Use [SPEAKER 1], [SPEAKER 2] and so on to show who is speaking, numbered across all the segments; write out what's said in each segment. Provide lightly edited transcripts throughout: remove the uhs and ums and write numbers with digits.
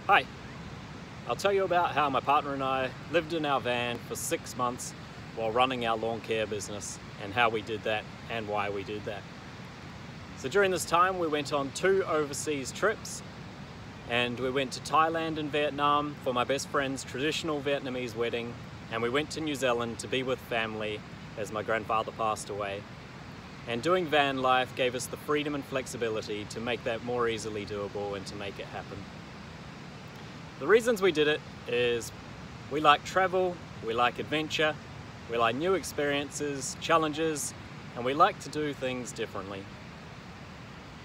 [SPEAKER 1] Hi, I'll tell you about how my partner and I lived in our van for 6 months while running our lawn care business and how we did that and why we did that. So during this time we went on 2 overseas trips, and we went to Thailand and Vietnam for my best friend's traditional Vietnamese wedding, and we went to New Zealand to be with family as my grandfather passed away. And doing van life gave us the freedom and flexibility to make that more easily doable and to make it happen. The reasons we did it is we like travel, we like adventure, we like new experiences, challenges, and we like to do things differently.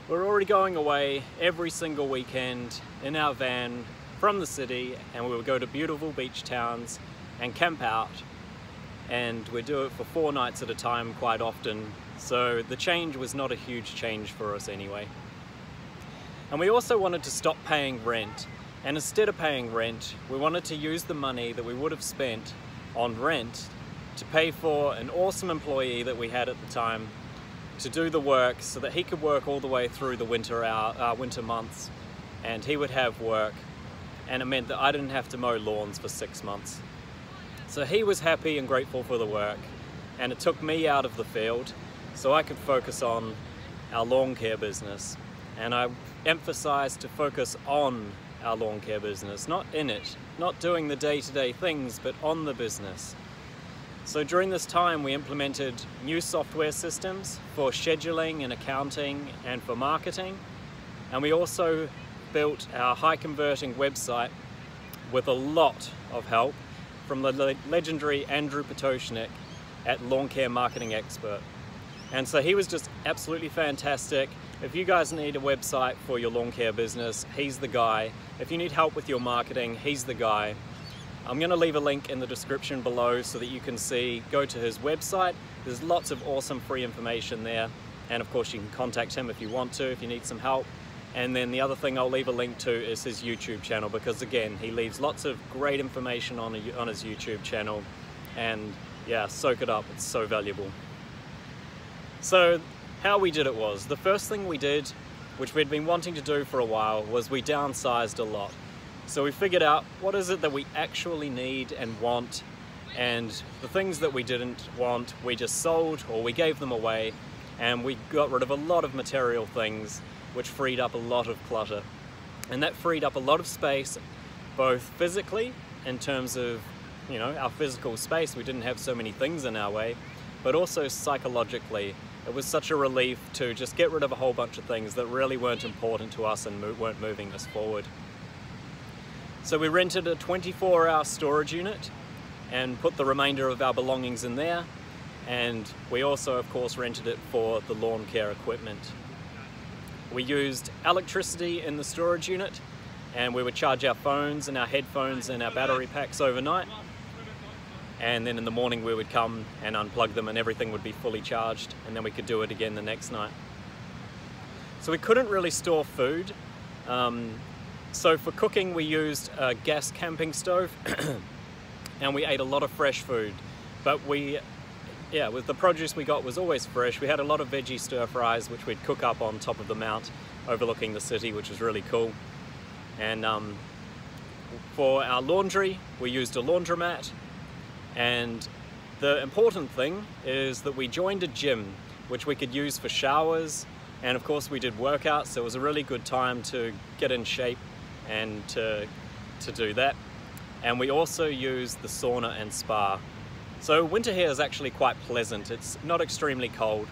[SPEAKER 1] We're already going away every single weekend in our van from the city, and we would go to beautiful beach towns and camp out, and we do it for 4 nights at a time quite often, so the change was not a huge change for us anyway. And we also wanted to stop paying rent. And instead of paying rent, we wanted to use the money that we would have spent on rent to pay for an awesome employee that we had at the time to do the work so that he could work all the way through the winter months, and he would have work, and it meant that I didn't have to mow lawns for 6 months. So he was happy and grateful for the work, and it took me out of the field so I could focus on our lawn care business. And I emphasized to focus on our lawn care business, not in it, not doing the day-to-day things, but on the business. So during this time we implemented new software systems for scheduling and accounting and for marketing, and we also built our high converting website with a lot of help from the legendary Andrew Potoshnik at Lawn Care Marketing Expert. And so he was just absolutely fantastic. If you guys need a website for your lawn care business, he's the guy. If you need help with your marketing, he's the guy. I'm going to leave a link in the description below so that you can go to his website. There's lots of awesome free information there. And of course you can contact him if you want to, if you need some help. And then the other thing I'll leave a link to is his YouTube channel, because again, he leaves lots of great information on his YouTube channel. And yeah, soak it up, it's so valuable. So how we did it was, the first thing we did, which we'd been wanting to do for a while, was we downsized a lot. So we figured out what is it that we actually need and want, and the things that we didn't want, we just sold or we gave them away, and we got rid of a lot of material things, which freed up a lot of clutter. And that freed up a lot of space, both physically, in terms of, our physical space, we didn't have so many things in our way, but also psychologically. It was such a relief to just get rid of a whole bunch of things that really weren't important to us and weren't moving us forward. So we rented a 24-hour storage unit and put the remainder of our belongings in there. And we also, of course, rented it for the lawn care equipment. We used electricity in the storage unit, and we would charge our phones and our headphones and our battery packs overnight. And then in the morning we would come and unplug them and everything would be fully charged, and then we could do it again the next night. So we couldn't really store food. So for cooking we used a gas camping stove and we ate a lot of fresh food. But with the produce we got was always fresh. We had a lot of veggie stir fries which we'd cook up on top of the mount overlooking the city, which was really cool. And for our laundry we used a laundromat. And the important thing is that we joined a gym, which we could use for showers, and of course we did workouts, so it was a really good time to get in shape and to do that. And we also used the sauna and spa. So winter here is actually quite pleasant, it's not extremely cold,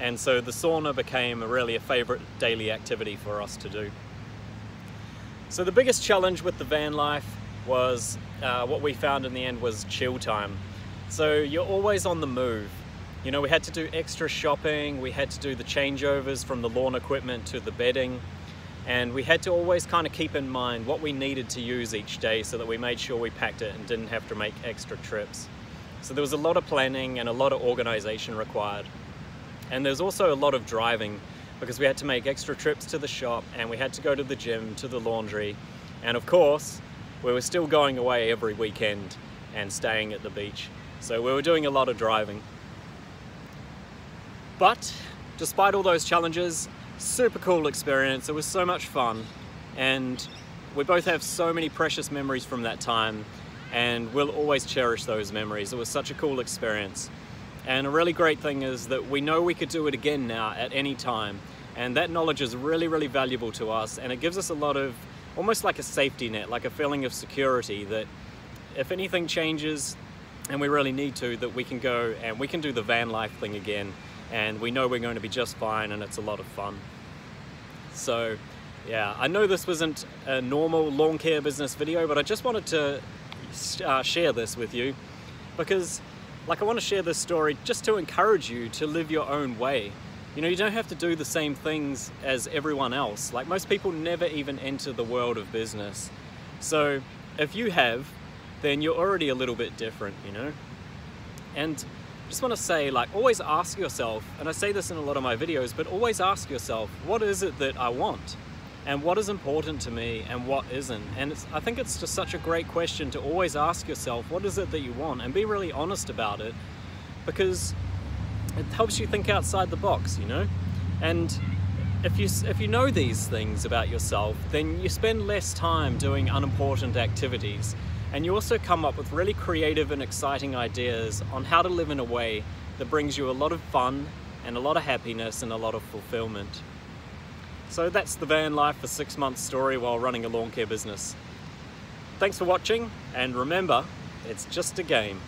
[SPEAKER 1] and so the sauna became really a favourite daily activity for us to do. So the biggest challenge with the van life was what we found in the end was chill time. So you're always on the move. We had to do extra shopping, we had to do the changeovers from the lawn equipment to the bedding, and we had to always kind of keep in mind what we needed to use each day so that we made sure we packed it and didn't have to make extra trips. So there was a lot of planning and a lot of organization required. And there's also a lot of driving, because we had to make extra trips to the shop, and we had to go to the gym, to the laundry, and of course we were still going away every weekend and staying at the beach. So we were doing a lot of driving. But despite all those challenges, super cool experience. It was so much fun. And we both have so many precious memories from that time, and we'll always cherish those memories. It was such a cool experience. And a really great thing is that we know we could do it again now at any time. And that knowledge is really, really valuable to us, and it gives us a lot of, almost like a safety net, like a feeling of security that if anything changes, and we really need to, that we can go and we can do the van life thing again, and we know we're going to be just fine, and it's a lot of fun. So yeah, I know this wasn't a normal lawn care business video, but I just wanted to share this with you because I want to share this story just to encourage you to live your own way. You know, you don't have to do the same things as everyone else. Like, most people never even enter the world of business. So if you have, then you're already a little bit different, you know? And I just want to say, always ask yourself, and I say this in a lot of my videos, but always ask yourself, what is it that I want? And what is important to me and what isn't? And I think it's just such a great question to always ask yourself, what is it that you want? And be really honest about it, because it helps you think outside the box, you know? And if you know these things about yourself, then you spend less time doing unimportant activities. And you also come up with really creative and exciting ideas on how to live in a way that brings you a lot of fun and a lot of happiness and a lot of fulfillment. So that's the van life for 6 months story while running a lawn care business. Thanks for watching, and remember, it's just a game.